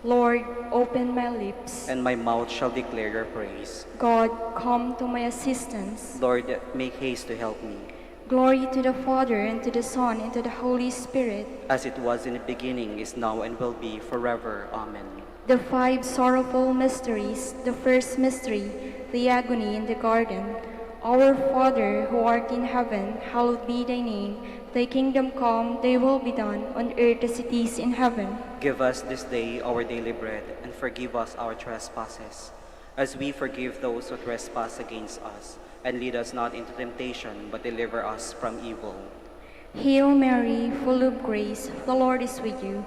Lord, open my lips. and my mouth shall declare your praise. God, come to my assistance. Lord, make haste to help me, Glory to the Father, and to the Son, and to the Holy Spirit. as it was in the beginning, is now, and will be forever. Amen. The five sorrowful mysteries. The first mystery, the agony in the garden. Our Father, who art in heaven, hallowed be thy name. Thy kingdom come, thy will be done, on earth as it is in heaven. Give us this day our daily bread, and forgive us our trespasses, as we forgive those who trespass against us. And lead us not into temptation, but deliver us from evil. Hail Mary, full of grace, the Lord is with you.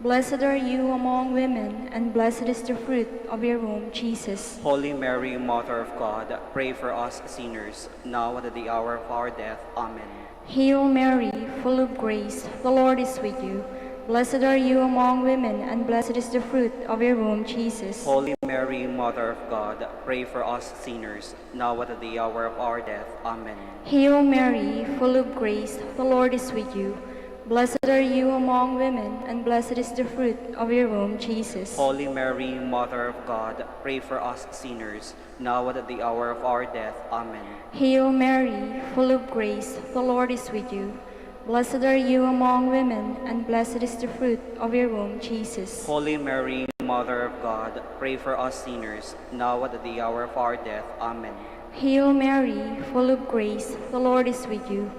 Blessed are you among women, and blessed is the fruit of your womb, Jesus. Holy Mary, Mother of God, pray for us sinners, now and at the hour of our death. Amen. Hail Mary, full of grace, the Lord is with you. Blessed are you among women, and blessed is the fruit of your womb, Jesus. Holy Mary, Mother of God, pray for us sinners, now and at the hour of our death. Amen. Hail Mary, full of grace, the Lord is with you. Blessed are you among women, and blessed is the fruit of your womb, Jesus. Holy Mary, Mother of God, pray for us sinners, now and at the hour of our death. Amen. Hail Mary, full of grace, the Lord is with you. Blessed are you among women, and blessed is the fruit of your womb, Jesus. Holy Mary, Mother of God, pray for us sinners, now and at the hour of our death. Amen. Hail Mary, full of grace, the Lord is with you.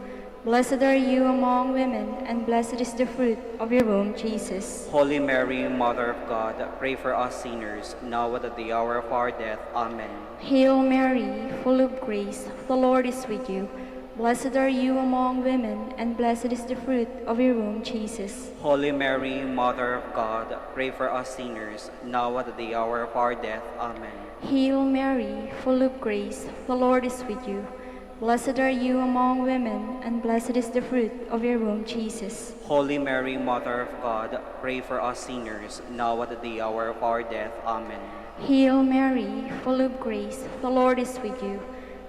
Blessed are you among women, and blessed is the fruit of your womb, Jesus. Holy Mary, Mother of God, pray for us sinners, now and at the hour of our death. Amen. Hail Mary, full of grace, the Lord is with you. Blessed are you among women, and blessed is the fruit of your womb, Jesus. Holy Mary, Mother of God, pray for us sinners, now and at the hour of our death. Amen. Hail Mary, full of grace, the Lord is with you. Blessed are you among women, and blessed is the fruit of your womb, Jesus. Holy Mary, Mother of God, pray for us sinners, now and at the hour of our death. Amen. Hail Mary, full of grace, the Lord is with you.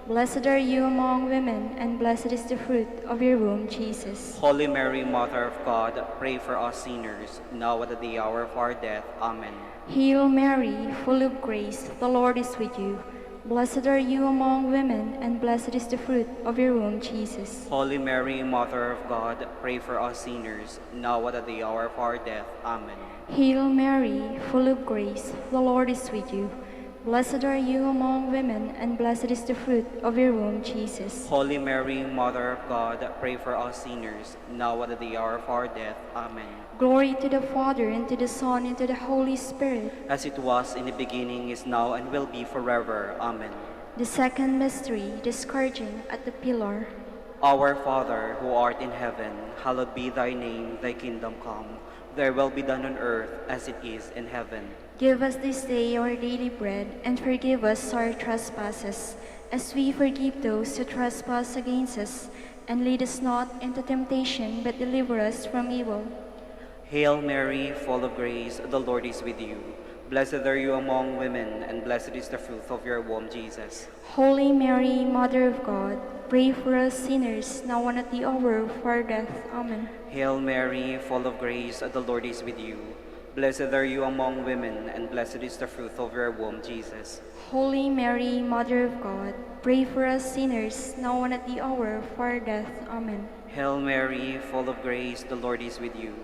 Blessed are you among women, and blessed is the fruit of your womb, Jesus. Holy Mary, Mother of God, pray for us sinners, now and at the hour of our death. Amen. Hail Mary, full of grace, the Lord is with you. Blessed are you among women, and blessed is the fruit of your womb, Jesus. Holy Mary, Mother of God, pray for us sinners, now and at the hour of our death. Amen. Hail Mary, full of grace, the Lord is with you. Blessed are you among women, and blessed is the fruit of your womb, Jesus. Holy Mary, Mother of God, pray for us sinners, now and at the hour of our death. Amen. Glory to the Father, and to the Son, and to the Holy Spirit. As it was in the beginning, is now, and will be forever. Amen. The second mystery, the scourging at the pillar. Our Father, who art in heaven, hallowed be thy name, thy kingdom come. Thy will be done on earth as it is in heaven. Give us this day our daily bread, and forgive us our trespasses, as we forgive those who trespass against us. And lead us not into temptation, but deliver us from evil. Hail Mary, full of grace, the Lord is with you. Blessed are you among women, and blessed is the fruit of your womb, Jesus. Holy Mary, Mother of God, pray for us sinners, now and at the hour of our death. Amen. Hail Mary, full of grace, the Lord is with you. Blessed are you among women, and blessed is the fruit of your womb, Jesus. Holy Mary, Mother of God, pray for us sinners, now and at the hour of our death. Amen. Hail Mary, full of grace, the Lord is with you.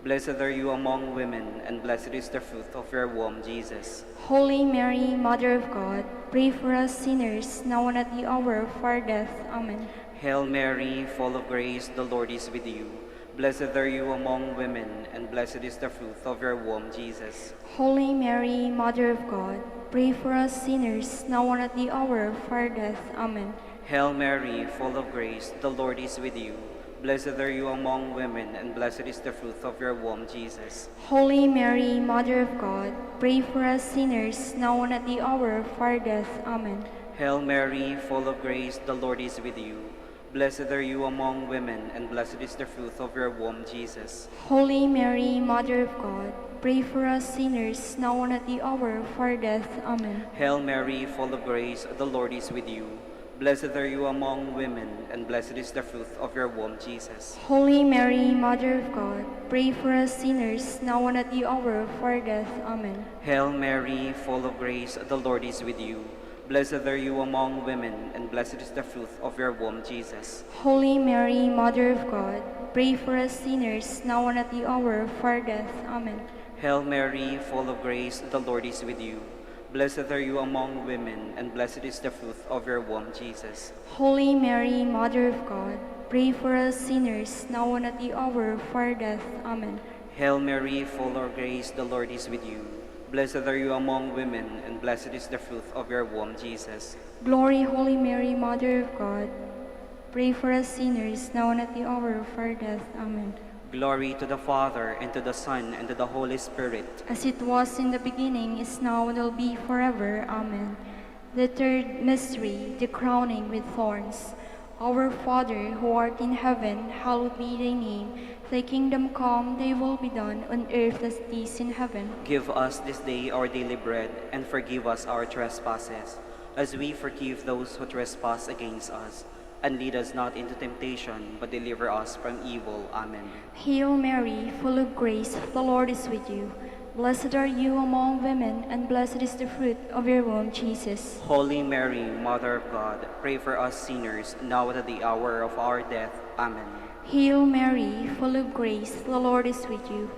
Blessed are you among women, and blessed is the fruit of your womb, Jesus. Holy Mary, Mother of God, pray for us sinners, now and at the hour of our death. Amen. Hail Mary, full of grace, the Lord is with you. Blessed are you among women, and blessed is the fruit of your womb, Jesus. Holy Mary, Mother of God, pray for us sinners, now and at the hour of our death. Amen. Hail Mary, full of grace, the Lord is with you. Blessed are you among women, and blessed is the fruit of your womb, Jesus. Holy Mary, Mother of God, pray for us sinners, now and at the hour of our death. Amen. Hail Mary, full of grace, the Lord is with you. Blessed are you among women, and blessed is the fruit of your womb, Jesus. Holy Mary, Mother of God, pray for us sinners, now and at the hour of our death. Amen. Hail Mary, full of grace, the Lord is with you. Blessed are you among women, and blessed is the fruit of your womb, Jesus. Holy Mary, Mother of God, pray for us sinners, now and at the hour of our death. Amen. Hail Mary, full of grace, the Lord is with you. Blessed are you among women, and blessed is the fruit of your womb, Jesus. Holy Mary, Mother of God, pray for us sinners, now and at the hour of our death. Amen. Hail Mary, full of grace, the Lord is with you. Blessed are you among women, and blessed is the fruit of your womb, Jesus. Holy Mary, Mother of God, pray for us sinners, now and at the hour of our death. Amen. Hail Mary, full of grace, the Lord is with you. Blessed are you among women, and blessed is the fruit of your womb, Jesus. Glory, Holy Mary, Mother of God, pray for us sinners, now and at the hour of our death. Amen. Glory to the Father, and to the Son, and to the Holy Spirit. As it was in the beginning, is now, and will be forever. Amen. The third mystery, the crowning with thorns. Our Father, who art in heaven, hallowed be thy name. Thy kingdom come, thy will be done, on earth as it is in heaven. Give us this day our daily bread, and forgive us our trespasses, as we forgive those who trespass against us. And lead us not into temptation, but deliver us from evil. Amen. Hail Mary, full of grace, the Lord is with you. Blessed are you among women, and blessed is the fruit of your womb, Jesus. Holy Mary, Mother of God, pray for us sinners, now and at the hour of our death. Amen. Hail Mary, full of grace, the Lord is with you.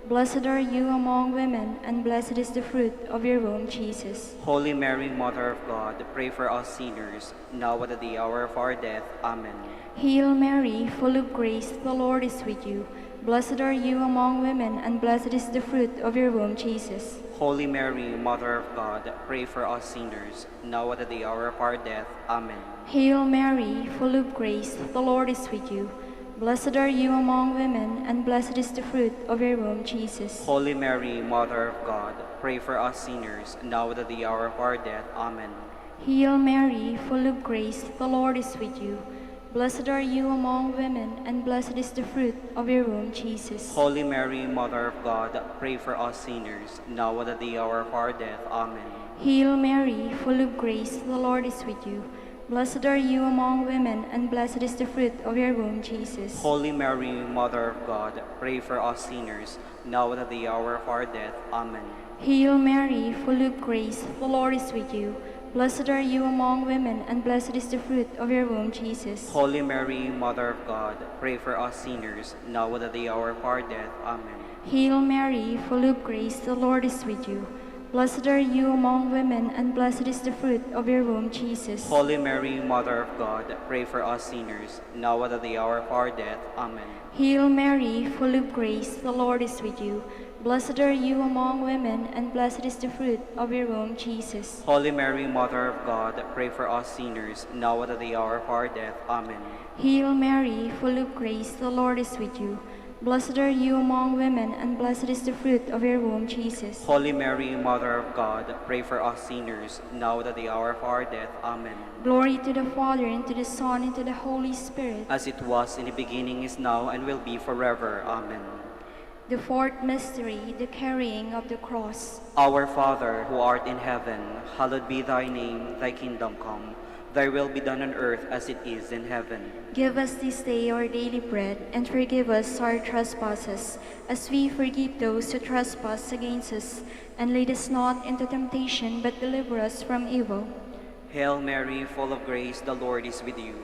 Blessed are you among women, and blessed is the fruit of your womb, Jesus. Holy Mary, Mother of God, pray for us sinners, now and at the hour of our death. Amen. Hail Mary, full of grace, the Lord is with you. Blessed are you among women, and blessed is the fruit of your womb, Jesus. Holy Mary, Mother of God, pray for us sinners, now and at the hour of our death. Amen. Hail Mary, full of grace, the Lord is with you. Blessed are you among women, and blessed is the fruit of your womb, Jesus. Holy Mary, Mother of God, pray for us sinners, now and at the hour of our death. Amen. Hail Mary, full of grace, the Lord is with you. Blessed are you among women, and blessed is the fruit of your womb, Jesus. Holy Mary, Mother of God, pray for us sinners, now and at the hour of our death. Amen. Hail Mary, full of grace, the Lord is with you. Blessed are you among women, and blessed is the fruit of your womb, Jesus. Holy Mary, Mother of God, pray for us sinners, now and at the hour of our death. Amen. Hail Mary, full of grace, the Lord is with you. Blessed are you among women, and blessed is the fruit of your womb, Jesus. Holy Mary, Mother of God, pray for us sinners, now and at the hour of our death. Amen. Hail Mary, full of grace, the Lord is with you. Blessed are you among women, and blessed is the fruit of your womb, Jesus. Holy Mary, Mother of God, pray for us sinners, now and at the hour of our death. Amen. Hail Mary, full of grace, the Lord is with you. Blessed are you among women, and blessed is the fruit of your womb, Jesus. Holy Mary, Mother of God, pray for us sinners, now and at the hour of our death. Amen. Hail Mary, full of grace, the Lord is with you. Blessed are you among women, and blessed is the fruit of your womb, Jesus. Holy Mary, Mother of God, pray for us sinners, now and at the hour of our death. Amen. Glory to the Father, and to the Son, and to the Holy Spirit. As it was in the beginning, is now, and will be forever. Amen. The fourth mystery, the carrying of the cross. Our Father, who art in heaven, hallowed be thy name, thy kingdom come. Thy will be done on earth as it is in heaven. Give us this day our daily bread, and forgive us our trespasses, as we forgive those who trespass against us. And lead us not into temptation, but deliver us from evil. Hail Mary, full of grace, the Lord is with you.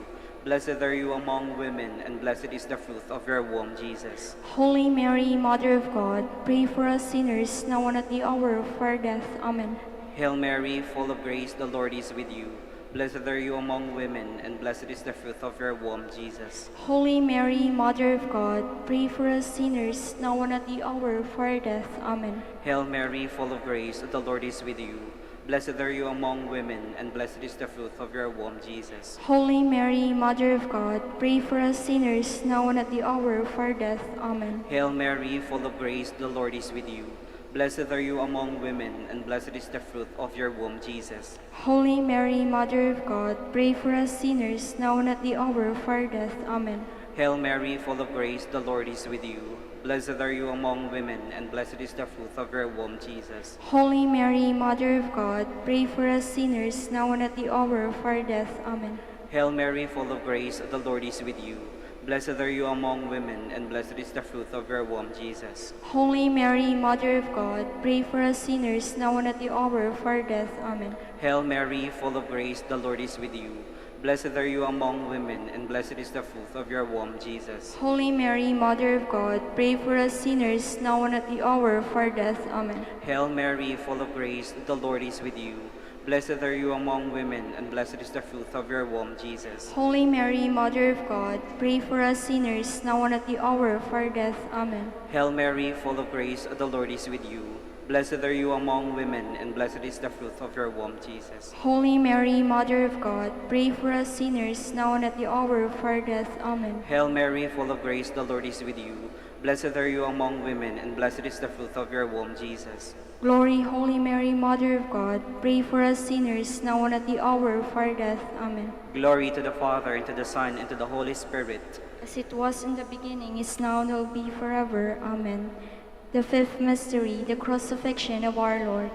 Blessed are you among women, and blessed is the fruit of your womb, Jesus. Holy Mary, Mother of God, pray for us sinners, now and at the hour of our death. Amen. Hail Mary, full of grace, the Lord is with you. Blessed are you among women, and blessed is the fruit of your womb, Jesus. Holy Mary, Mother of God, pray for us sinners, now and at the hour of our death. Amen. Hail Mary, full of grace, the Lord is with you. Blessed are you among women, and blessed is the fruit of your womb, Jesus. Holy Mary, Mother of God, pray for us sinners, now and at the hour of our death. Amen. Hail Mary, full of grace, the Lord is with you. Blessed are you among women, and blessed is the fruit of your womb, Jesus. Holy Mary, Mother of God, pray for us sinners, now and at the hour of our death. Amen. Hail Mary, full of grace, the Lord is with you. Blessed are you among women, and blessed is the fruit of your womb, Jesus. Holy Mary, Mother of God, pray for us sinners, now and at the hour of our death. Amen. Hail Mary, full of grace, the Lord is with you. Blessed are you among women, and blessed is the fruit of your womb, Jesus. Holy Mary, Mother of God, pray for us sinners, now and at the hour of our death. Amen. Hail Mary, full of grace, the Lord is with you. Blessed are you among women, and blessed is the fruit of your womb, Jesus. Holy Mary, Mother of God, pray for us sinners, now and at the hour of our death. Amen. Hail Mary, full of grace, the Lord is with you. Blessed are you among women, and blessed is the fruit of your womb, Jesus. Holy Mary, Mother of God, pray for us sinners, now and at the hour of our death. Amen. Hail Mary, full of grace, the Lord is with you. Blessed are you among women, and blessed is the fruit of your womb, Jesus. Holy Mary, Mother of God, pray for us sinners, now and at the hour of our death. Amen. Hail Mary, full of grace, the Lord is with you. Blessed are you among women, and blessed is the fruit of your womb, Jesus. Glory, Holy Mary, Mother of God, pray for us sinners, now and at the hour of our death. Amen. Glory to the Father, and to the Son, and to the Holy Spirit. As it was in the beginning, is now, and will be forever. Amen. The fifth mystery, the crucifixion of our Lord.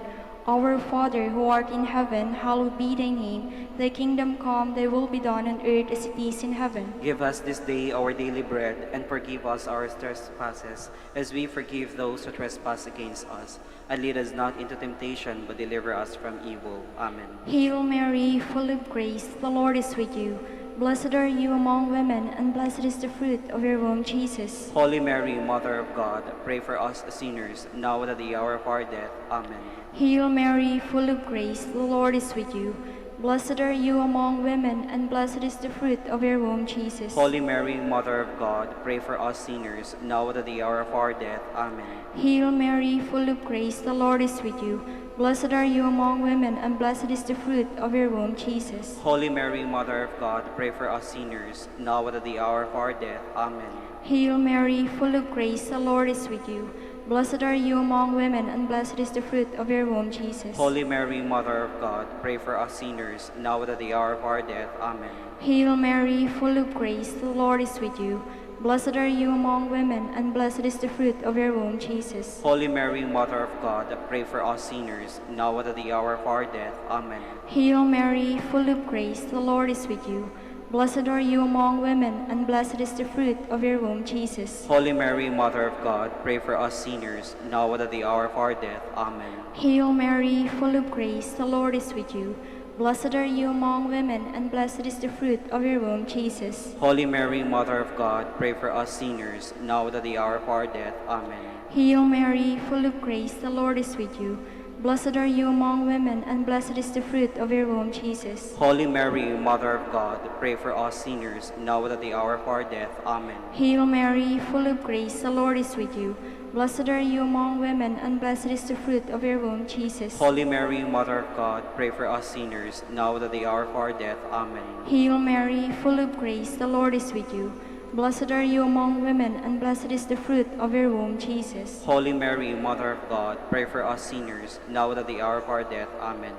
Our Father, who art in heaven, hallowed be thy name. Thy kingdom come, thy will be done on earth as it is in heaven. Give us this day our daily bread, and forgive us our trespasses, as we forgive those who trespass against us. And lead us not into temptation, but deliver us from evil. Amen. Hail Mary, full of grace, the Lord is with you. Blessed are you among women, and blessed is the fruit of your womb, Jesus. Holy Mary, Mother of God, pray for us sinners, now and at the hour of our death. Amen. Hail Mary, full of grace, the Lord is with you. Blessed are you among women, and blessed is the fruit of your womb, Jesus. Holy Mary, Mother of God, pray for us sinners, now and at the hour of our death. Amen. Hail Mary, full of grace, the Lord is with you. Blessed are you among women, and blessed is the fruit of your womb, Jesus. Holy Mary, Mother of God, pray for us sinners, now and at the hour of our death. Amen. Hail Mary, full of grace, the Lord is with you. Blessed are you among women, and blessed is the fruit of your womb, Jesus. Holy Mary, Mother of God, pray for us sinners, now and at the hour of our death. Amen. Hail Mary, full of grace, the Lord is with you. Blessed are you among women, and blessed is the fruit of your womb, Jesus. Holy Mary, Mother of God, pray for us sinners, now and at the hour of our death. Amen. Hail Mary, full of grace, the Lord is with you. Blessed are you among women, and blessed is the fruit of your womb, Jesus. Holy Mary, Mother of God, pray for us sinners, now and at the hour of our death. Amen. Hail Mary, full of grace, the Lord is with you. Blessed are you among women, and blessed is the fruit of your womb, Jesus. Holy Mary, Mother of God, pray for us sinners, now and at the hour of our death. Amen. Hail Mary, full of grace, the Lord is with you. Blessed are you among women, and blessed is the fruit of your womb, Jesus. Holy Mary, Mother of God, pray for us sinners, now and at the hour of our death. Amen. Hail Mary, full of grace, the Lord is with you. Blessed are you among women, and blessed is the fruit of your womb, Jesus. Holy Mary, Mother of God, pray for us sinners, now and at the hour of our death. Amen. Hail Mary, full of grace, the Lord is with you. Blessed are you among women, and blessed is the fruit of your womb, Jesus. Holy Mary, Mother of God, pray for us sinners, now and at the hour of our death. Amen.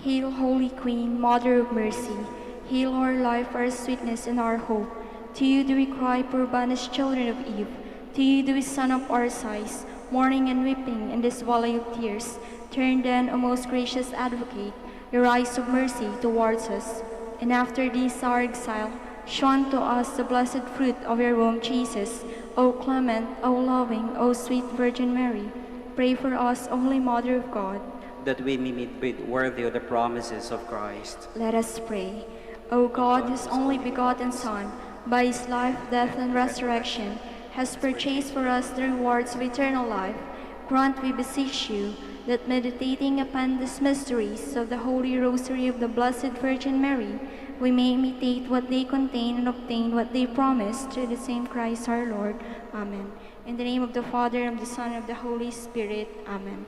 Hail, Holy Queen, Mother of Mercy. Hail our life, our sweetness, and our hope. To you do we cry, poor banished children of Eve. To you do we send up our sighs, mourning and weeping in this valley of tears. Turn then, O most gracious Advocate, your eyes of mercy towards us. And after this our exile, show unto us the blessed fruit of your womb, Jesus. O clement, O loving, O sweet Virgin Mary, pray for us, O Holy Mother of God, that we may be worthy of the promises of Christ. Let us pray. O God, whose only begotten Son, by his life, death, and resurrection, has purchased for us the rewards of eternal life, grant, we beseech you, that meditating upon these mysteries of the Holy Rosary of the Blessed Virgin Mary, we may imitate what they contain and obtain what they promise, through the same Christ our Lord. Amen. In the name of the Father, and of the Son, and of the Holy Spirit. Amen.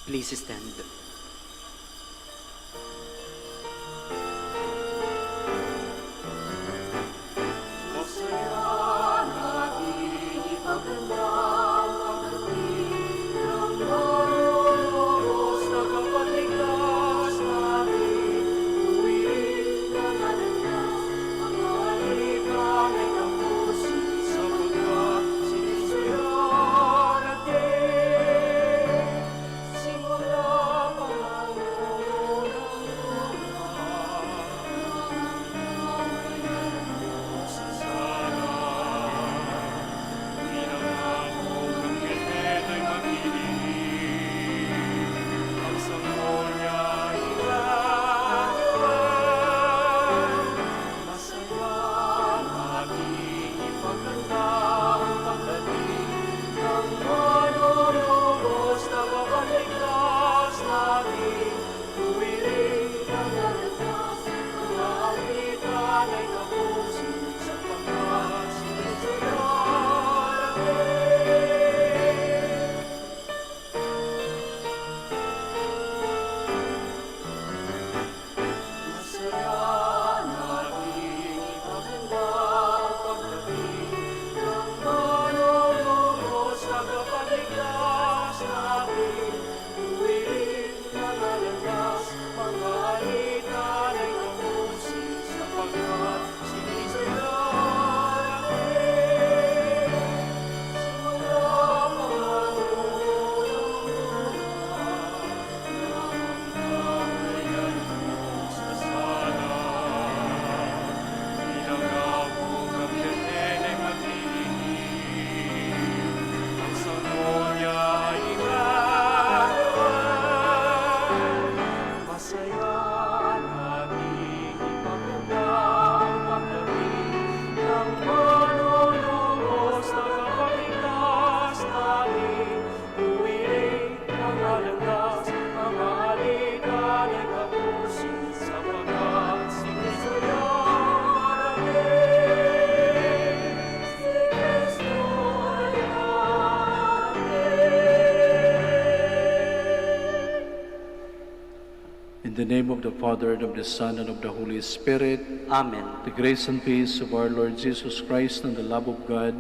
Please stand. In the name of the Father, and of the Son, and of the Holy Spirit, Amen. the grace and peace of our Lord Jesus Christ and the love of God,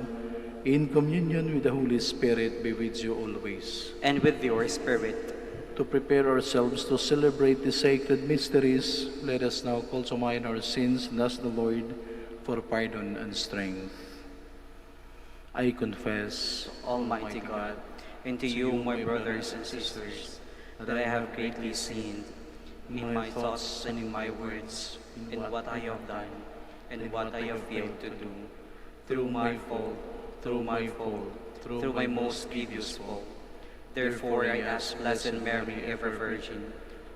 in communion with the Holy Spirit, be with you always. And with your spirit. To prepare ourselves to celebrate the sacred mysteries, let us now call to mind our sins and ask the Lord for pardon and strength. I confess, Almighty God, and to you, my brothers and sisters, that I have greatly sinned in my thoughts and in my words, in what I have done and what I have failed to do, through my fault, through my most grievous fault. Therefore I ask Blessed Mary, ever Virgin,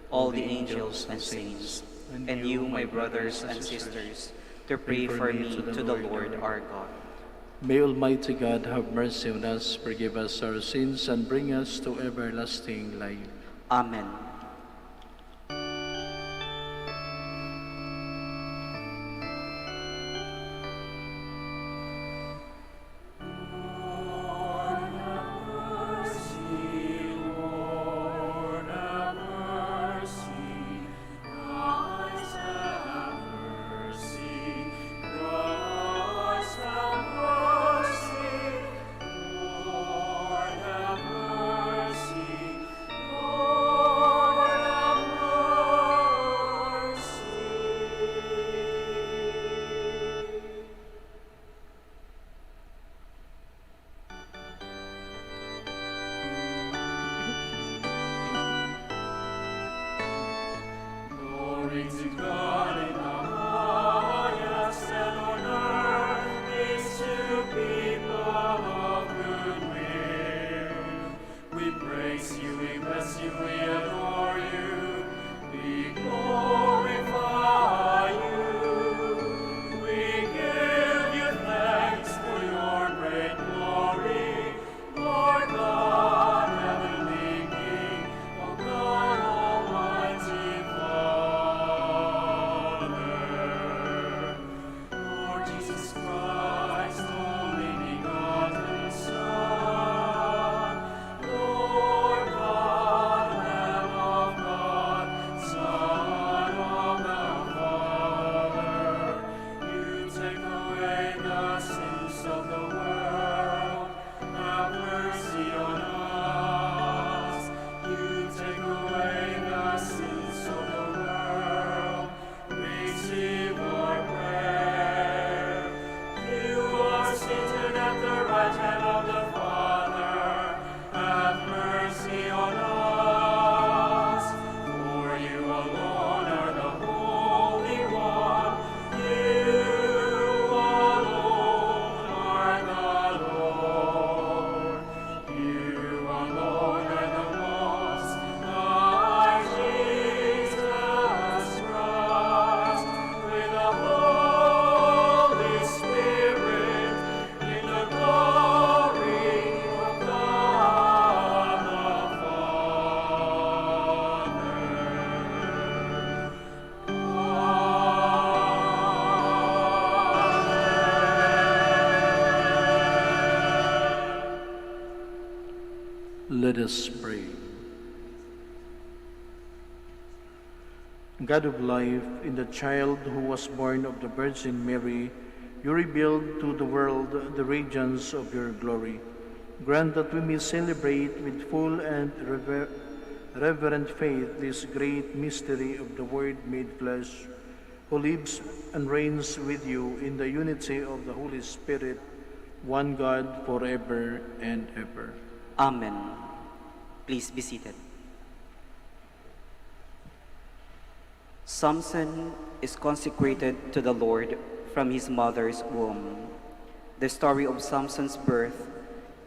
all the angels and saints, and you, my brothers and sisters, to pray for me to the Lord our God. may Almighty God have mercy on us, forgive us our sins, and bring us to everlasting life. Amen. Lord, Let us pray. God of life, in the child who was born of the Virgin Mary, you revealed to the world the radiance of your glory. Grant that we may celebrate with full and reverent faith this great mystery of the Word made flesh, who lives and reigns with you in the unity of the Holy Spirit, one God, forever and ever. Amen. Please be seated. Samson is consecrated to the Lord from his mother's womb. The story of Samson's birth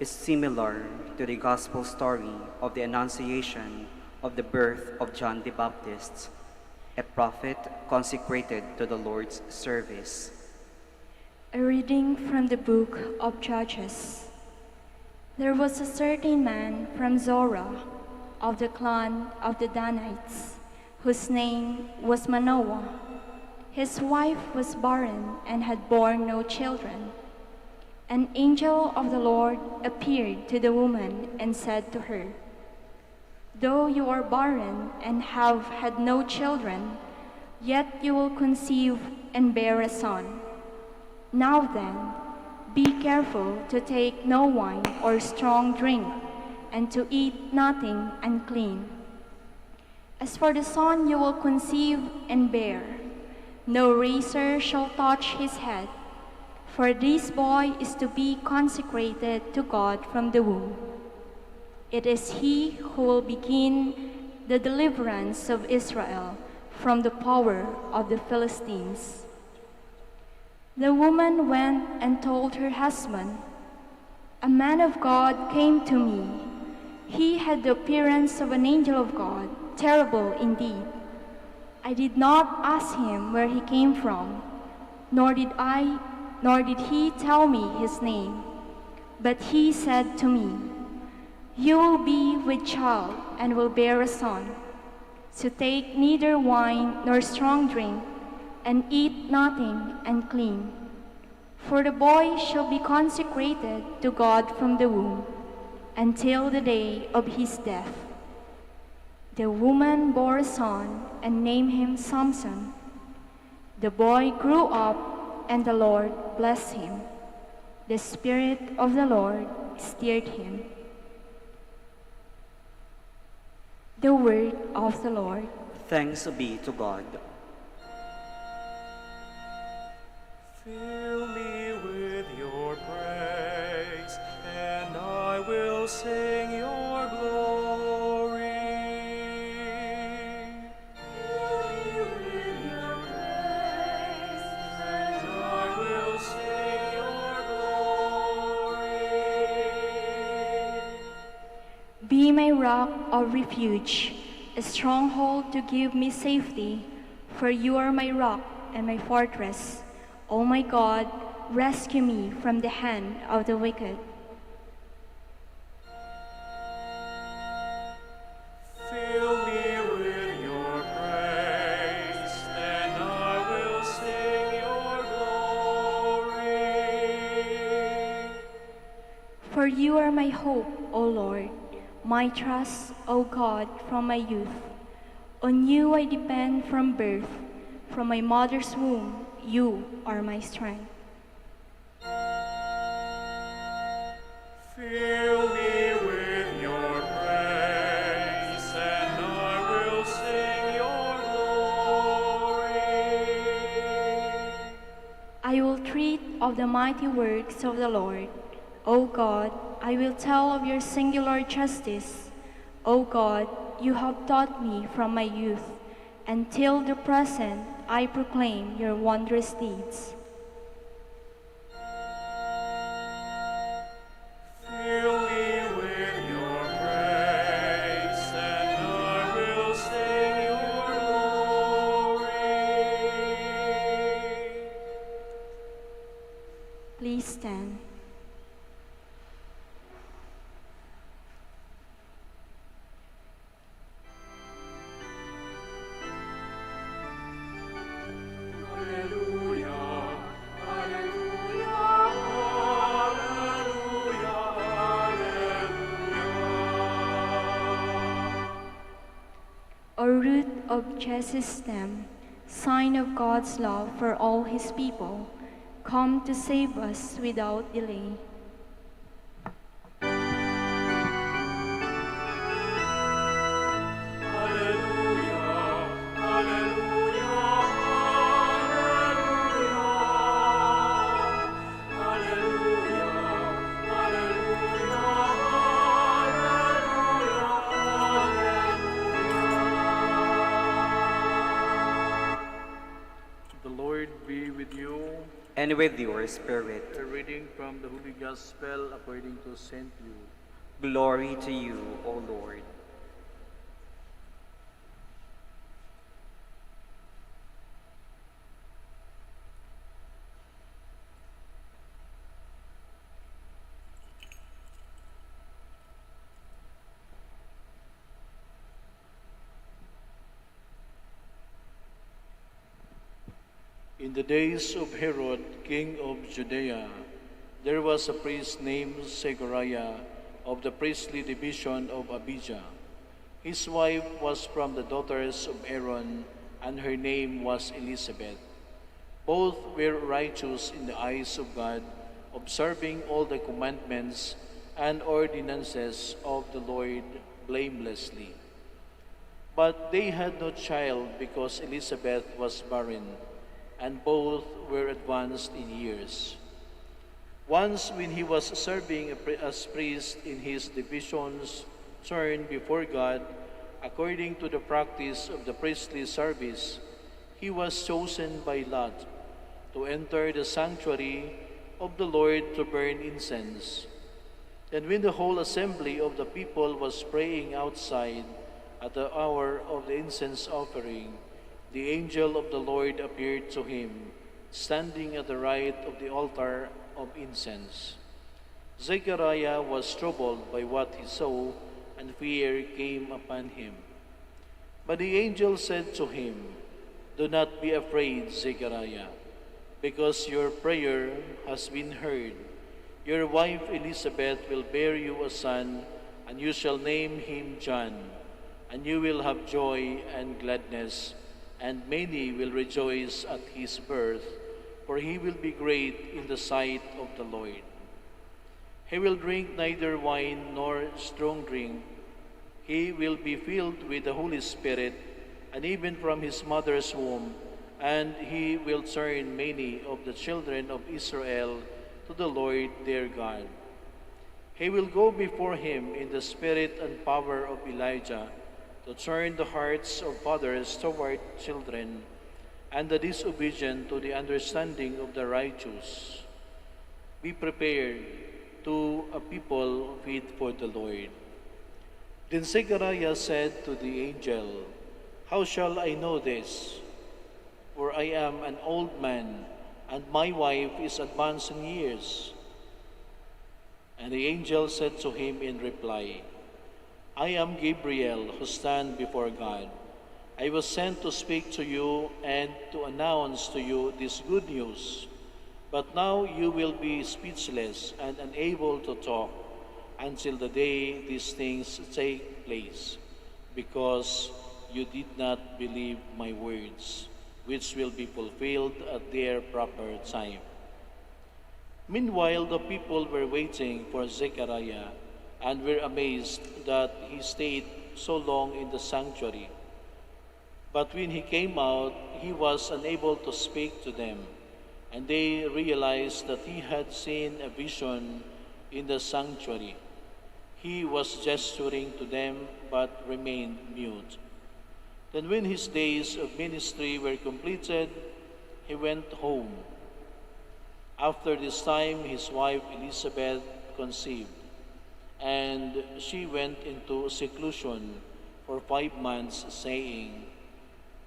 is similar to the gospel story of the Annunciation of the birth of John the Baptist, a prophet consecrated to the Lord's service. A reading from the book of Judges. There was a certain man from Zorah, of the clan of the Danites, whose name was Manoah. His wife was barren and had borne no children. An angel of the Lord appeared to the woman and said to her, "Though you are barren and have had no children, yet you will conceive and bear a son. Now then, be careful to take no wine or strong drink, and to eat nothing unclean. As for the son you will conceive and bear, no razor shall touch his head, for this boy is to be consecrated to God from the womb. It is he who will begin the deliverance of Israel from the power of the Philistines." The woman went and told her husband, "A man of God came to me. He had the appearance of an angel of God, terrible indeed. I did not ask him where he came from, nor did he tell me his name. But he said to me, 'You will be with child and will bear a son. So take neither wine nor strong drink, and eat nothing unclean. For the boy shall be consecrated to God from the womb, until the day of his death.' The woman bore a son and named him Samson. The boy grew up, and the Lord blessed him. The Spirit of the Lord stirred him." The word of the Lord. Thanks be to God. Fill me with your praise, and I will sing your glory. Fill me with your praise, and I will sing your glory. Be my rock of refuge, a stronghold to give me safety, for you are my rock and my fortress. O my God, rescue me from the hand of the wicked. Fill me with your praise, and I will sing your glory. For you are my hope, O Lord, my trust, O God, from my youth. On you I depend from birth. From my mother's womb, you are my strength. Fill me with your praise, and I will sing your glory. I will treat of the mighty works of the Lord. O God, I will tell of your singular justice. O God, you have taught me from my youth. Until the present, I proclaim your wondrous deeds. Fill me with your praise, and I will sing your glory. Please stand. Alleluia, alleluia, alleluia, alleluia. of Jesse's stem, sign of God's love for all his people, come to save us without delay. The Lord be with you. And with your spirit. A reading from the Holy Gospel according to St. Luke. Glory to you, O Lord. In the days of Herod, king of Judea, there was a priest named Zechariah of the priestly division of Abijah. His wife was from the daughters of Aaron, and her name was Elizabeth. Both were righteous in the eyes of God, observing all the commandments and ordinances of the Lord blamelessly. But they had no child because Elizabeth was barren, and both were advanced in years. Once, when he was serving as priest in his division's turn before God, according to the practice of the priestly service, he was chosen by Lot to enter the sanctuary of the Lord to burn incense. Then when the whole assembly of the people was praying outside at the hour of the incense offering, the angel of the Lord appeared to him, standing at the right of the altar of incense. Zechariah was troubled by what he saw, and fear came upon him. But the angel said to him, "Do not be afraid, Zechariah, because your prayer has been heard. Your wife Elizabeth will bear you a son, and you shall name him John. And you will have joy and gladness, and many will rejoice at his birth, for he will be great in the sight of the Lord. He will drink neither wine nor strong drink. He will be filled with the Holy Spirit, and even from his mother's womb, and he will turn many of the children of Israel to the Lord their God. He will go before him in the spirit and power of Elijah, to turn the hearts of fathers toward children, and the disobedient to the understanding of the righteous. Be prepared to a people fit for the Lord." Then Zechariah said to the angel, "How shall I know this? For I am an old man, and my wife is advanced in years." And the angel said to him in reply, "I am Gabriel, who stand before God. I was sent to speak to you and to announce to you this good news. But now you will be speechless and unable to talk until the day these things take place, because you did not believe my words, which will be fulfilled at their proper time." Meanwhile, the people were waiting for Zechariah, and were amazed that he stayed so long in the sanctuary. But when he came out, he was unable to speak to them, and they realized that he had seen a vision in the sanctuary. He was gesturing to them, but remained mute. Then when his days of ministry were completed, he went home. After this time, his wife Elizabeth conceived, and she went into seclusion for 5 months, saying,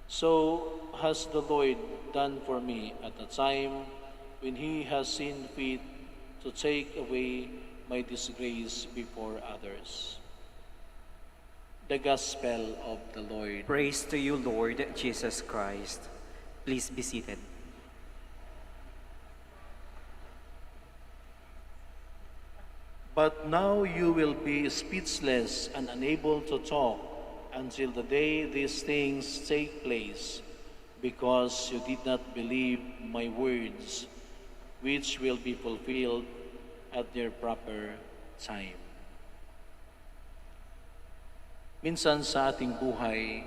"So has the Lord done for me at a time when he has seen fit to take away my disgrace before others." The Gospel of the Lord. Praise to you, Lord Jesus Christ. Please be seated. But now you will be speechless and unable to talk until the day these things take place, because you did not believe my words, which will be fulfilled at their proper time. Minsan sa ating buhay,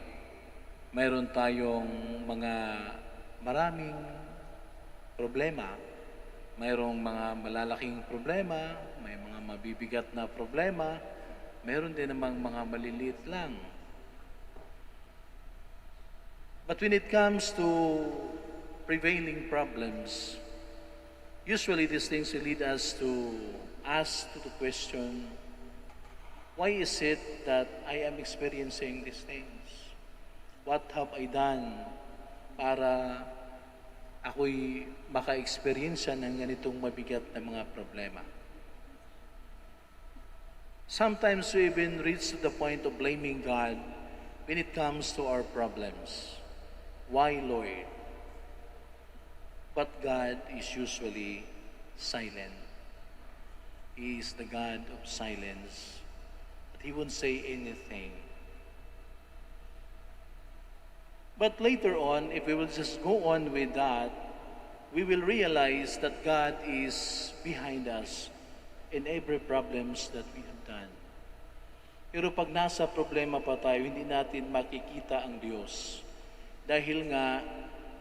mayroon tayong maraming problema. Mayroong mga malalaking problema, may mga mabibigat na problema, mayroon din namang mga maliliit lang. But when it comes to prevailing problems, usually these things will lead us to ask the question, why is it that I am experiencing these things? What have I done para ako'y maka-experience ng ganitong mabigat na mga problema? Sometimes we even reach to the point of blaming God when it comes to our problems. Why, Lord? But God is usually silent. He is the God of silence. But He won't say anything. But later on, if we will just go on with that, we will realize that God is behind us in every problems that we have done. Pero pag nasa problema pa tayo, hindi natin makikita ang Diyos. Dahil nga,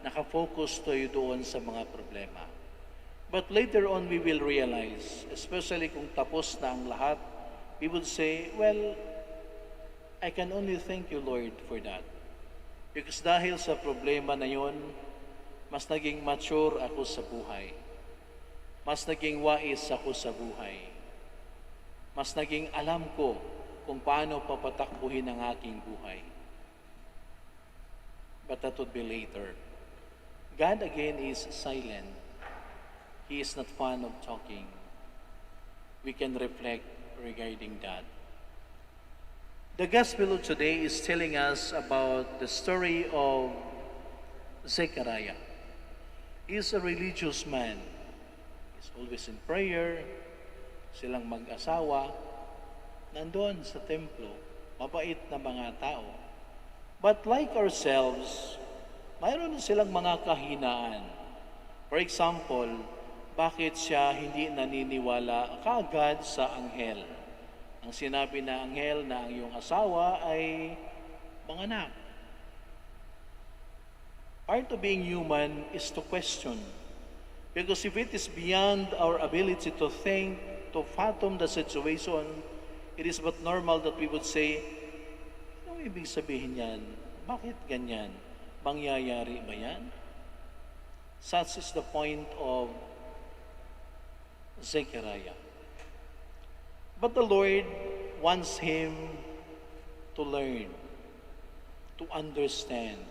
nakafocus tayo doon sa mga problema. But later on, we will realize, especially kung tapos na ang lahat, we would say, well, I can only thank you, Lord, for that. Because dahil sa problema na yon, mas naging mature ako sa buhay. Mas naging wais ako sa buhay. Mas naging alam ko kung paano papatakbuhin ang aking buhay. But that would be later. God again is silent. He is not fond of talking. We can reflect regarding that. The gospel of today is telling us about the story of Zechariah. He is a religious man. He's always in prayer. Silang mag-asawa. Nandun sa templo. Mabait na mga tao. But like ourselves, mayroon silang mga kahinaan. For example, bakit siya hindi naniniwala kaagad sa anghel? Ang sinabi na anghel na ang iyong asawa ay manganak. Part of being human is to question. Because if it is beyond our ability to think, to fathom the situation, it is but normal that we would say, ano ibig sabihin yan? Bakit ganyan? Mangyayari ba yan? Such is the point of Zechariah. But the Lord wants him to learn, to understand,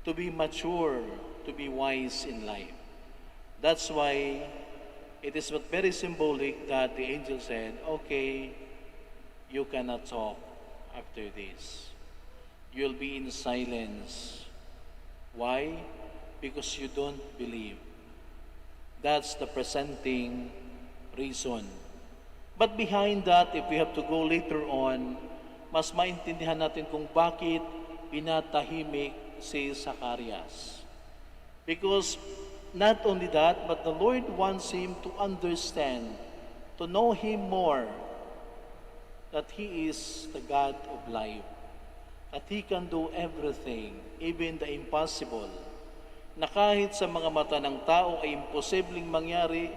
to be mature, to be wise in life. That's why it is but very symbolic that the angel said, okay, you cannot talk after this. You'll be in silence. Why? Because you don't believe. That's the presenting reason. But behind that, if we have to go later on, mas maintindihan natin kung bakit pinatahimik si Zacarias. Because not only that, but the Lord wants him to understand, to know Him more, that He is the God of life, that He can do everything, even the impossible, na kahit sa mga mata ng tao ay imposibleng mangyari,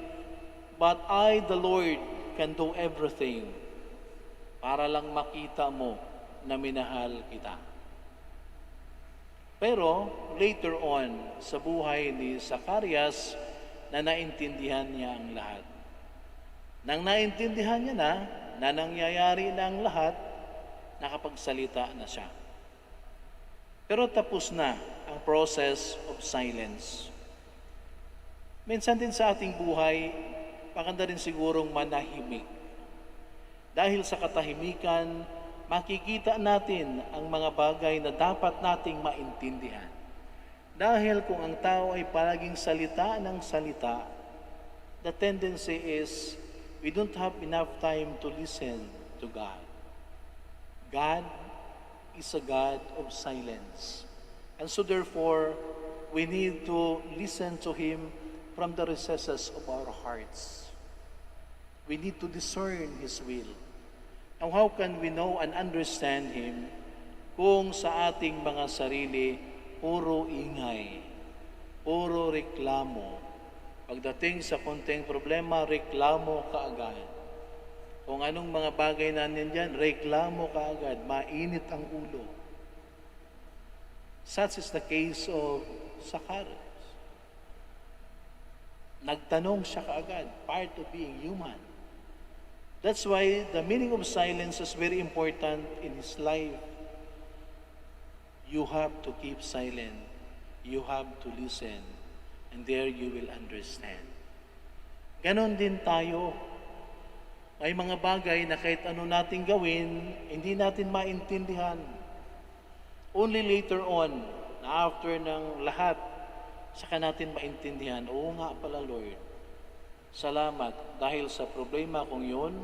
but I, the Lord, can do everything para lang makita mo na minahal kita. Pero later on sa buhay ni Zacarias na naintindihan niya ang lahat. Nang naintindihan niya na nangyayari na ang lahat, nakapagsalita na siya. Pero tapos na ang process of silence. Minsan din sa ating buhay, maganda rin sigurong manahimik. Dahil sa katahimikan, makikita natin ang mga bagay na dapat nating maintindihan. Dahil kung ang tao ay palaging salita ng salita, the tendency is we don't have enough time to listen to God. God is a God of silence. And so therefore, we need to listen to Him from the recesses of our hearts. We need to discern His will. Now, how can we know and understand Him kung sa ating mga sarili, puro ingay, puro reklamo? Pagdating sa konting problema, reklamo kaagad. Kung anong mga bagay na nandyan, reklamo kaagad, mainit ang ulo. Such is the case of Zacchaeus. Nagtanong siya kaagad, part of being human. That's why the meaning of silence is very important in his life. You have to keep silent. You have to listen. And there you will understand. Ganon din tayo. May mga bagay na kahit ano natin gawin, hindi natin maintindihan. Only later on, na after ng lahat, saka natin maintindihan, oo nga pala Lord, salamat dahil sa problema kong yun,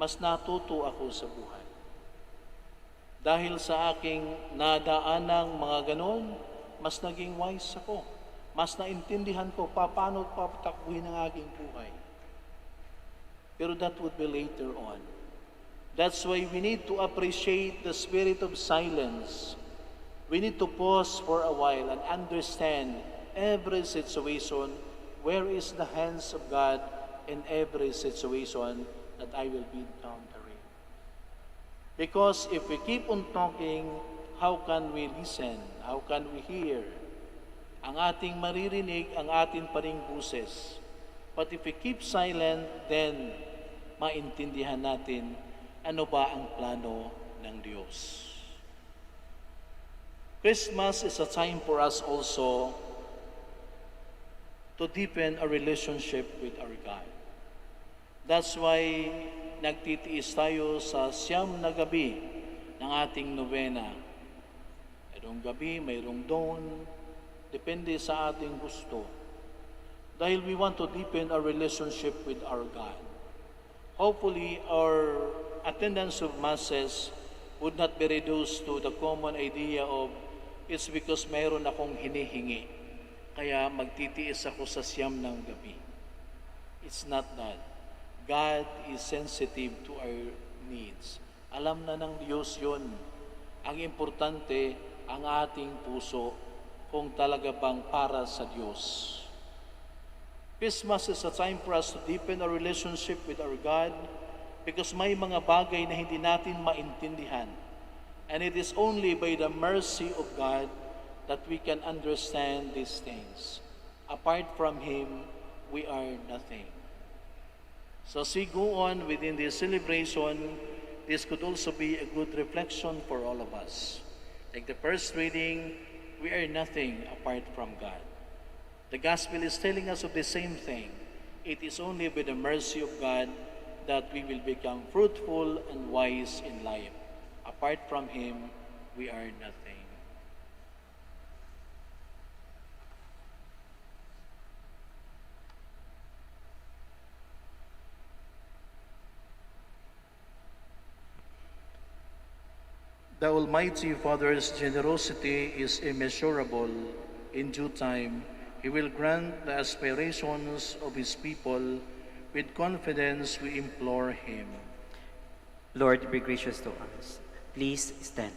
mas natuto ako sa buhay. Dahil sa aking nadaanang mga ganon, mas naging wise ako. Mas naintindihan ko paano papatakbuhin ang aking buhay. Pero that would be later on. That's why we need to appreciate the spirit of silence. We need to pause for a while and understand every situation, where is the hands of God in every situation that I will be encountering. Because if we keep on talking, how can we listen? How can we hear? Ang ating maririnig, ang ating paring buses. But if we keep silent, then maintindihan natin ano ba ang plano ng Diyos. Christmas is a time for us also to deepen our relationship with our God. That's why nagtitiis tayo sa 9 na gabi ng ating novena. Mayroong gabi, mayroong dawn, depende sa ating gusto. Dahil we want to deepen our relationship with our God. Hopefully, our attendance of masses would not be reduced to the common idea of it's because mayroon akong hinihingi, kaya magtitiis ako sa 9 ng gabi. It's not that. God is sensitive to our needs. Alam na ng Diyos yun. Ang importante, ang ating puso, kung talaga bang para sa Diyos. Christmas is a time for us to deepen our relationship with our God because may mga bagay na hindi natin maintindihan. And it is only by the mercy of God that we can understand these things. Apart from Him, we are nothing. So as we go on within this celebration, this could also be a good reflection for all of us. Like the first reading, we are nothing apart from God. The gospel is telling us of the same thing. It is only by the mercy of God that we will become fruitful and wise in life. Apart from Him, we are nothing. The Almighty Father's generosity is immeasurable. In due time, He will grant the aspirations of His people. With confidence, we implore Him. Lord, be gracious to us. Please stand.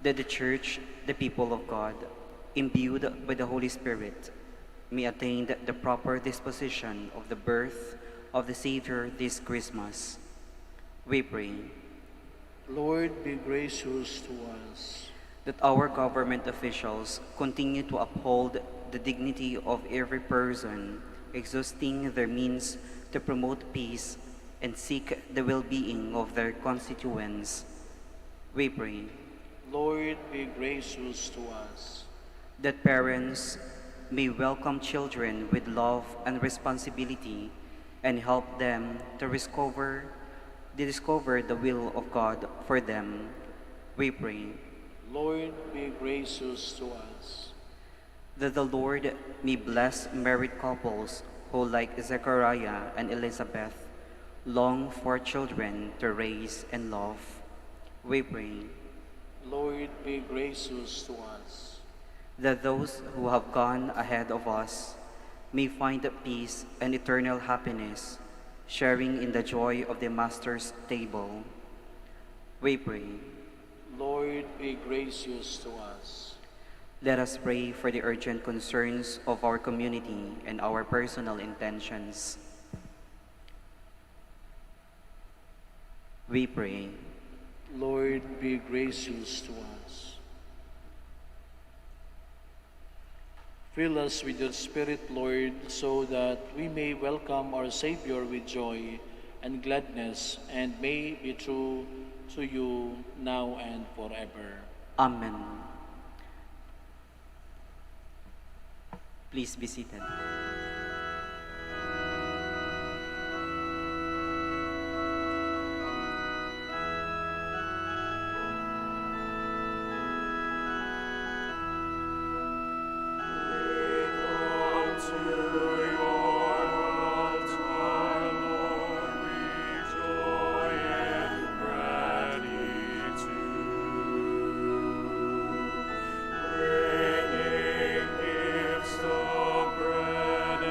That the Church, the people of God, imbued by the Holy Spirit, may attain the proper disposition of the birth of the Savior this Christmas. We pray Lord, be gracious to us. that our government officials continue to uphold the dignity of every person, exhausting their means to promote peace and seek the well-being of their constituents. We pray Lord, be gracious to us. that parents may welcome children with love and responsibility and help them to discover the will of God for them. We pray Lord, be gracious to us. that the Lord may bless married couples who, like Zechariah and Elizabeth, long for children to raise and love. We pray Lord, be gracious to us. that those who have gone ahead of us may find peace and eternal happiness, sharing in the joy of the Master's table. We pray. Lord, be gracious to us. Let us pray for the urgent concerns of our community and our personal intentions. We pray. Lord, be gracious to us. Fill us with your Spirit, Lord, so that we may welcome our Savior with joy and gladness, and may be true to you now and forever. Amen. Please be seated. Bread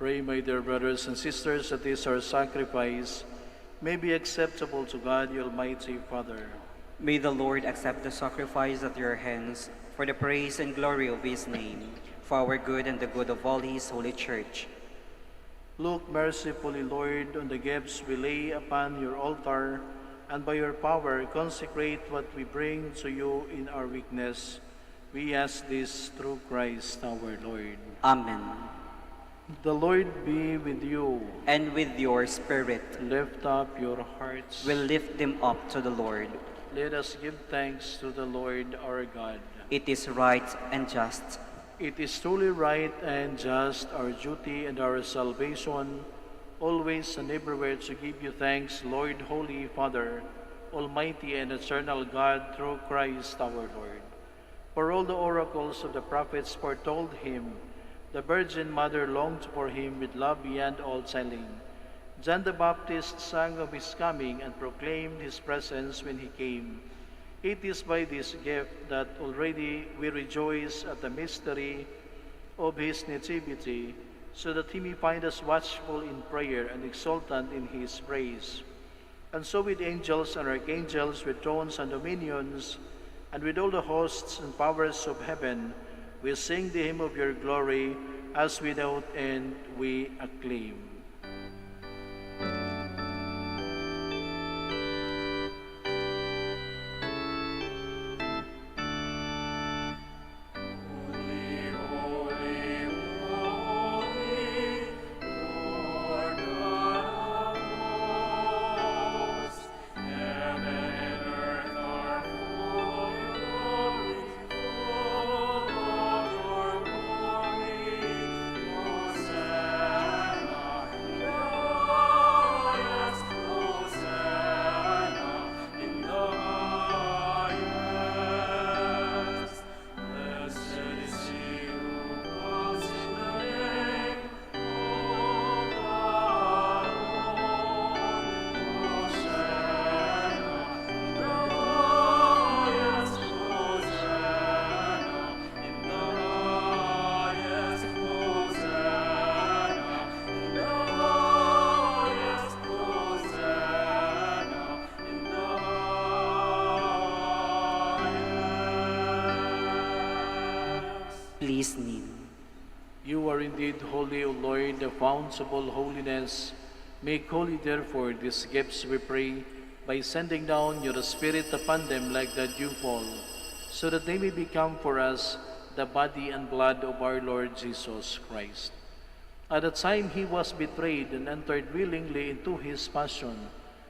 Pray, my dear brothers and sisters, that this our sacrifice may be acceptable to God, the Almighty Father. May the Lord accept the sacrifice at your hands for the praise and glory of his name, for our good and the good of all his holy church. Look mercifully, Lord, on the gifts we lay upon your altar, and by your power consecrate what we bring to you in our weakness. We ask this through Christ our Lord. Amen. The Lord be with you. And with your spirit, Lift up your hearts. we'll lift them up to the Lord. Let us give thanks to the Lord our God. It is right and just. It is truly right and just, our duty and our salvation, always and everywhere to give you thanks, Lord, Holy Father, Almighty and eternal God, through Christ our Lord. For all the oracles of the prophets foretold him, the Virgin Mother longed for him with love beyond all telling. John the Baptist sang of his coming and proclaimed his presence when he came. It is by this gift that already we rejoice at the mystery of his nativity, so that he may find us watchful in prayer and exultant in his praise. And so with angels and archangels, with thrones and dominions, and with all the hosts and powers of heaven, we sing the hymn of your glory, as without end we acclaim. Please kneel. You are indeed holy, O Lord, the fount of all holiness. Make holy, therefore, these gifts, we pray, by sending down your Spirit upon them like the dewfall, so that they may become for us the body and blood of our Lord Jesus Christ. At the time he was betrayed and entered willingly into his passion,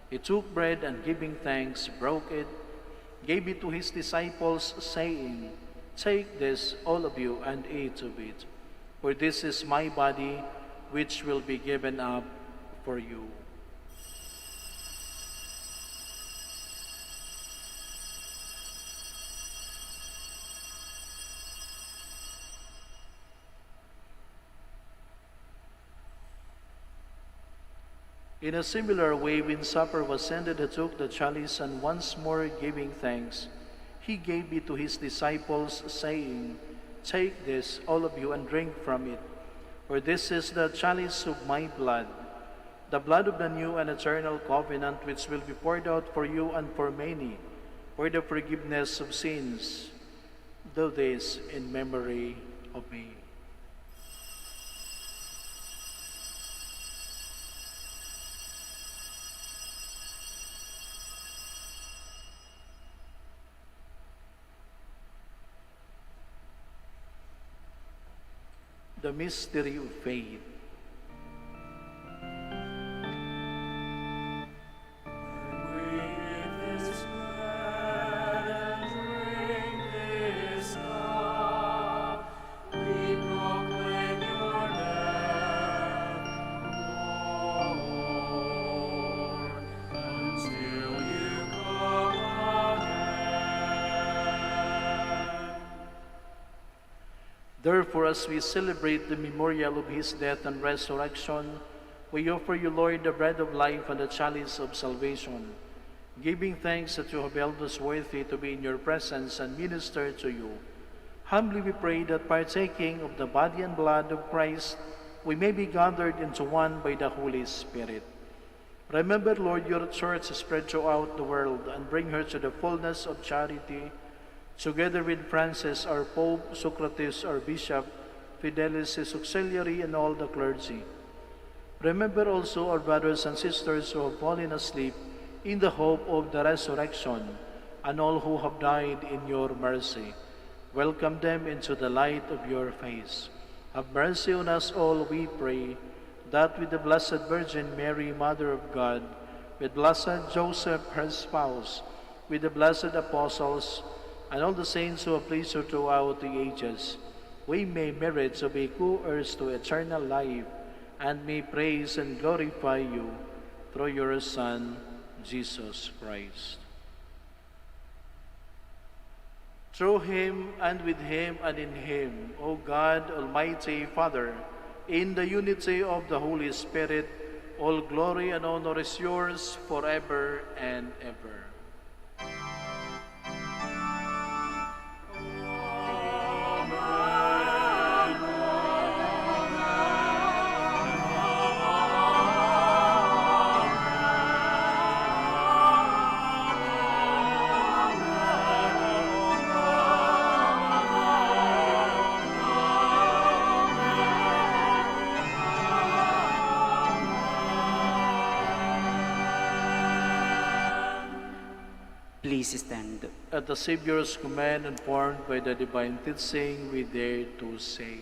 he took bread and giving thanks, broke it, gave it to his disciples, saying, "Take this, all of you, and eat of it, for this is my body, which will be given up for you." In a similar way, when supper was ended, he took the chalice, and once more giving thanks, he gave it to his disciples, saying, "Take this, all of you, and drink from it, for this is the chalice of my blood, the blood of the new and eternal covenant, which will be poured out for you and for many, for the forgiveness of sins. Do this in memory of me." The mystery of faith. Therefore, as we celebrate the memorial of his death and resurrection, we offer you, Lord, the bread of life and the chalice of salvation, giving thanks that you have held us worthy to be in your presence and minister to you. Humbly we pray that, partaking of the body and blood of Christ, we may be gathered into one by the Holy Spirit. Remember, Lord, your church spread throughout the world and bring her to the fullness of charity, together with Francis, our Pope, Socrates, our Bishop, Fidelis, his auxiliary, and all the clergy. Remember also our brothers and sisters who have fallen asleep in the hope of the resurrection, and all who have died in your mercy. Welcome them into the light of your face. Have mercy on us all, we pray, that with the Blessed Virgin Mary, Mother of God, with Blessed Joseph, her spouse, with the blessed apostles, and all the saints who have pleased her throughout the ages, we may merit to be co-heirs to eternal life, and may praise and glorify you through your Son, Jesus Christ. Through him, and with him, and in him, O God, Almighty Father, in the unity of the Holy Spirit, all glory and honor is yours forever and ever. Please stand. At the Savior's command, informed by the divine teaching, we dare to say,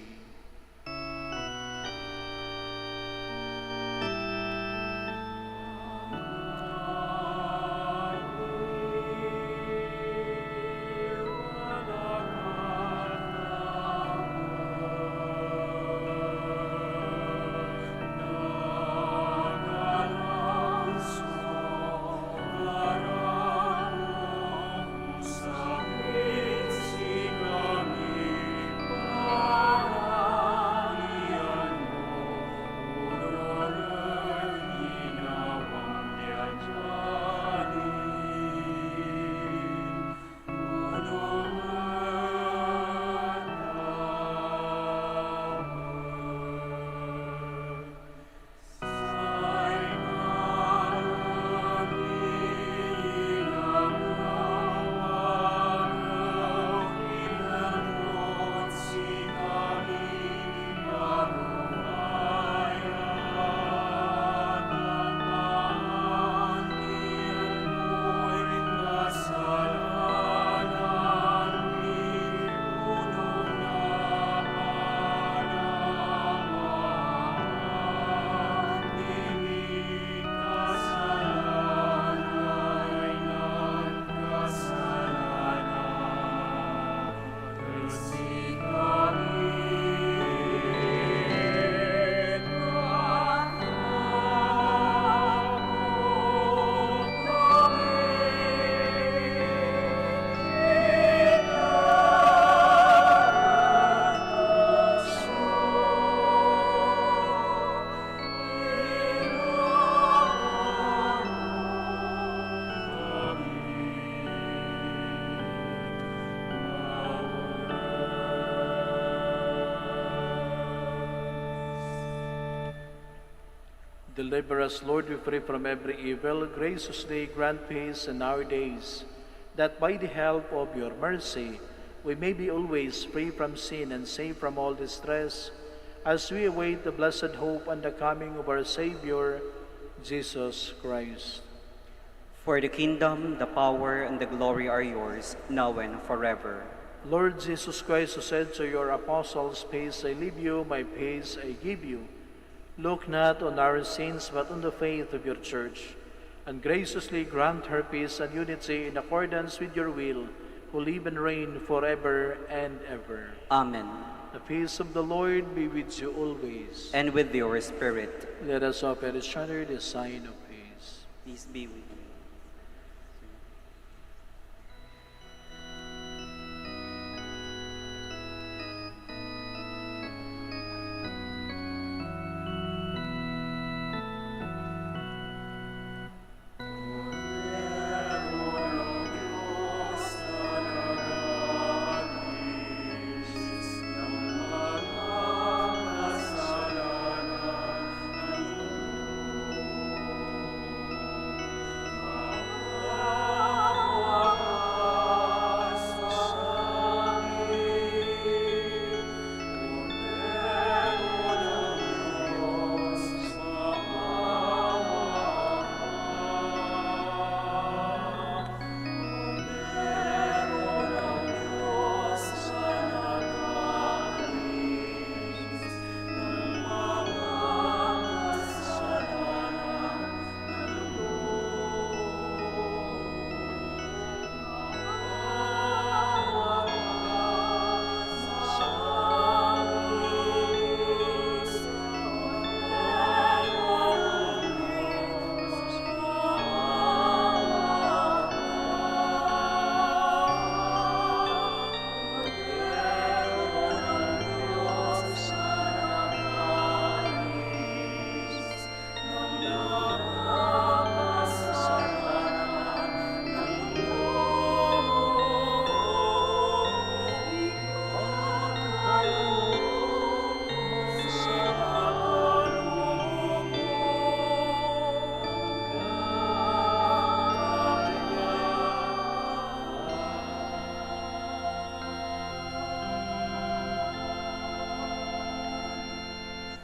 Deliver us, Lord, we pray, from every evil. Graciously grant peace in our days, that by the help of your mercy we may be always free from sin and safe from all distress, as we await the blessed hope and the coming of our Savior, Jesus Christ. For the kingdom, the power, and the glory are yours, now and forever. Lord Jesus Christ, who said to your apostles, "Peace I leave you, my peace I give you," look not on our sins, but on the faith of your church, and graciously grant her peace and unity in accordance with your will, who live and reign forever and ever. Amen. The peace of the Lord be with you always. And with your spirit. Let us offer each other the sign of peace. Peace be with you.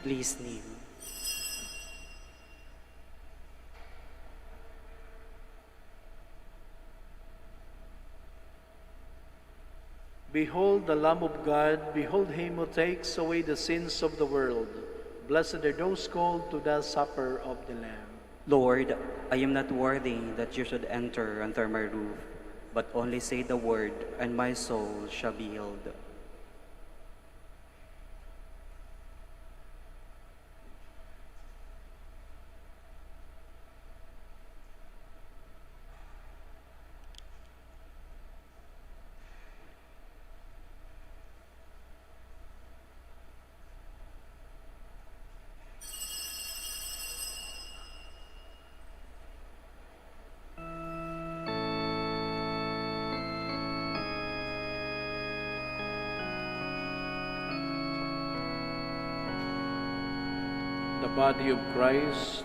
Please kneel. Behold the Lamb of God, behold him who takes away the sins of the world. Blessed are those called to the supper of the Lamb. Lord, I am not worthy that you should enter under my roof, but only say the word, and my soul shall be healed. The body of Christ,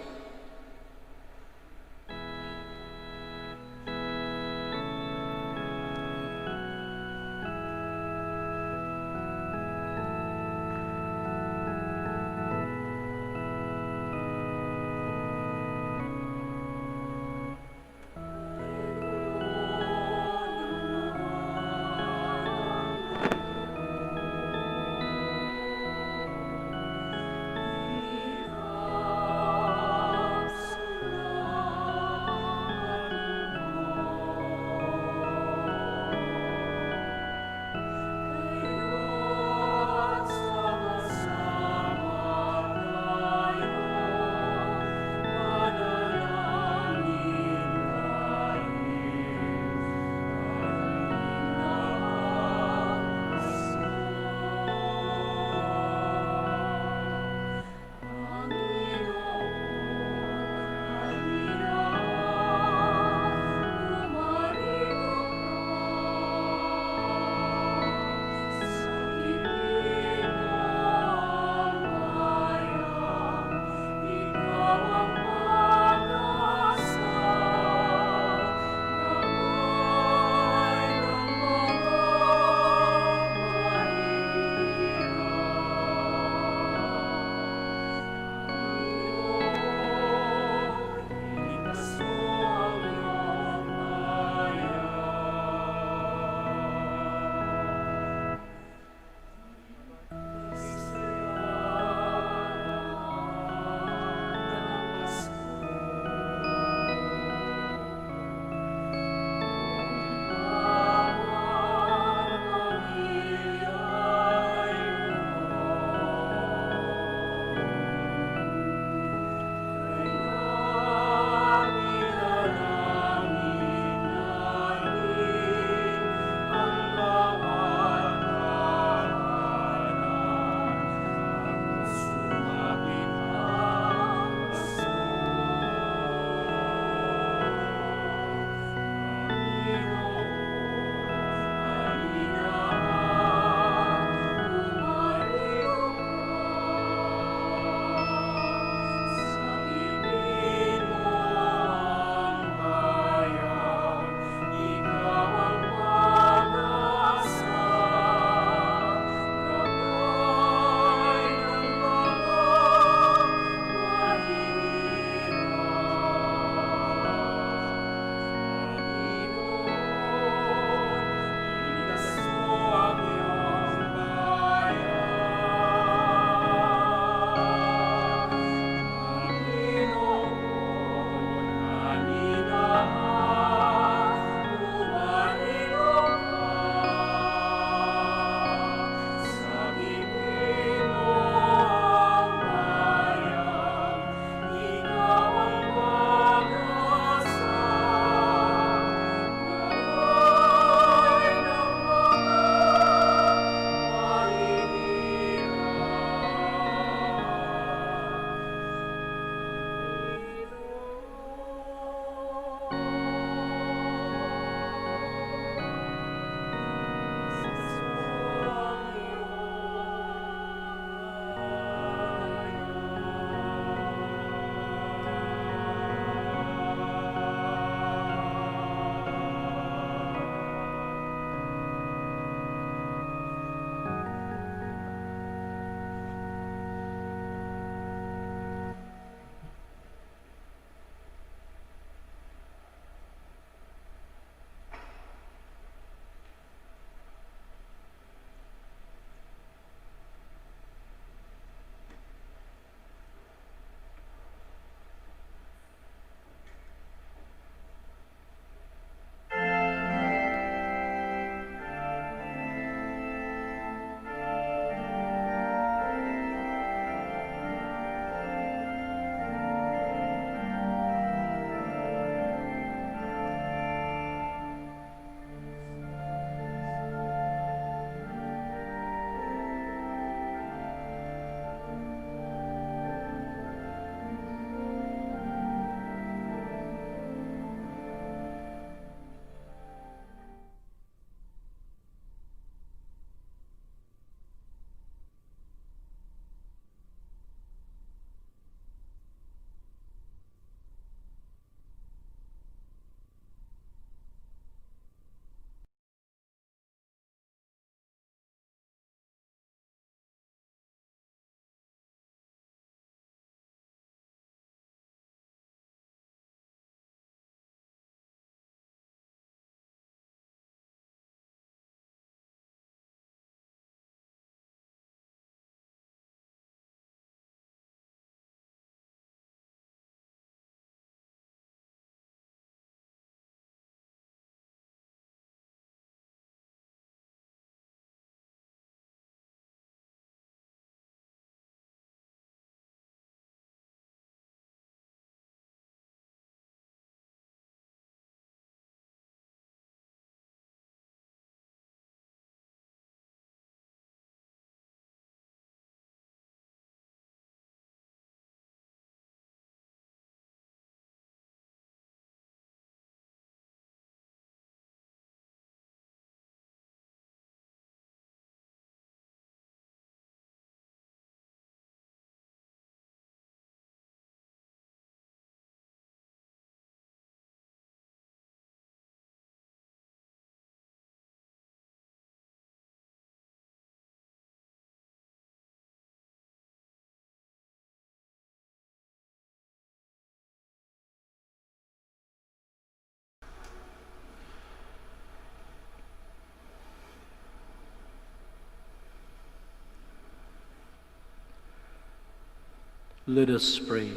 Let us pray.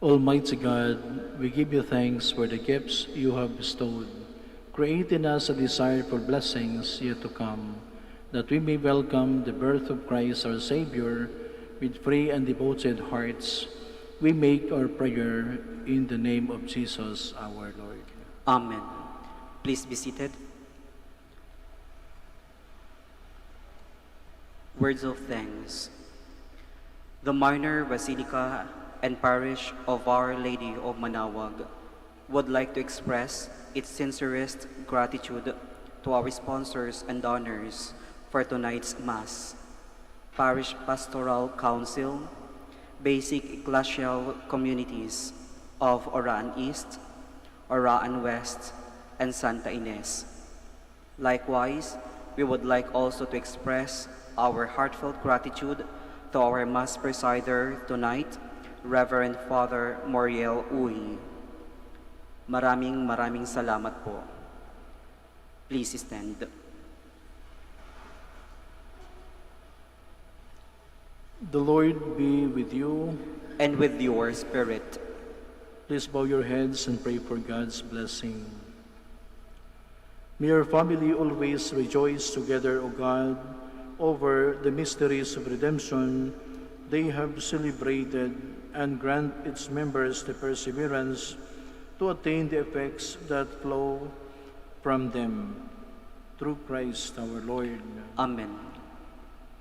Almighty God, we give you thanks for the gifts you have bestowed. Create in us a desire for blessings yet to come, that we may welcome the birth of Christ our Savior with free and devoted hearts. We make our prayer in the name of Jesus our Lord. Amen. Please be seated. Words of thanks. The Minor Basilica and Parish of Our Lady of Manawag would like to express its sincerest gratitude to our sponsors and donors for tonight's Mass. Parish Pastoral Council, Basic Ecclesial Communities of Oraan East, Oraan West, and Santa Ines. Likewise, we would like also to express our heartfelt gratitude to our Mass presider tonight, Reverend Father Moriel Uy. Maraming salamat po. Please stand. The Lord be with you. And with your spirit. Please bow your heads and pray for God's blessing. May your family always rejoice together, O God, over the mysteries of redemption they have celebrated, and grant its members the perseverance to attain the effects that flow from them. Through Christ our Lord. Amen.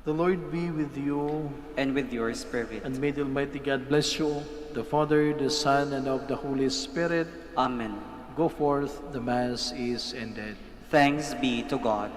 The Lord be with you, And with your spirit. and may the Almighty God bless you, the Father, the Son, and of the Holy Spirit. Amen. Go forth, the Mass is ended. Thanks be to God.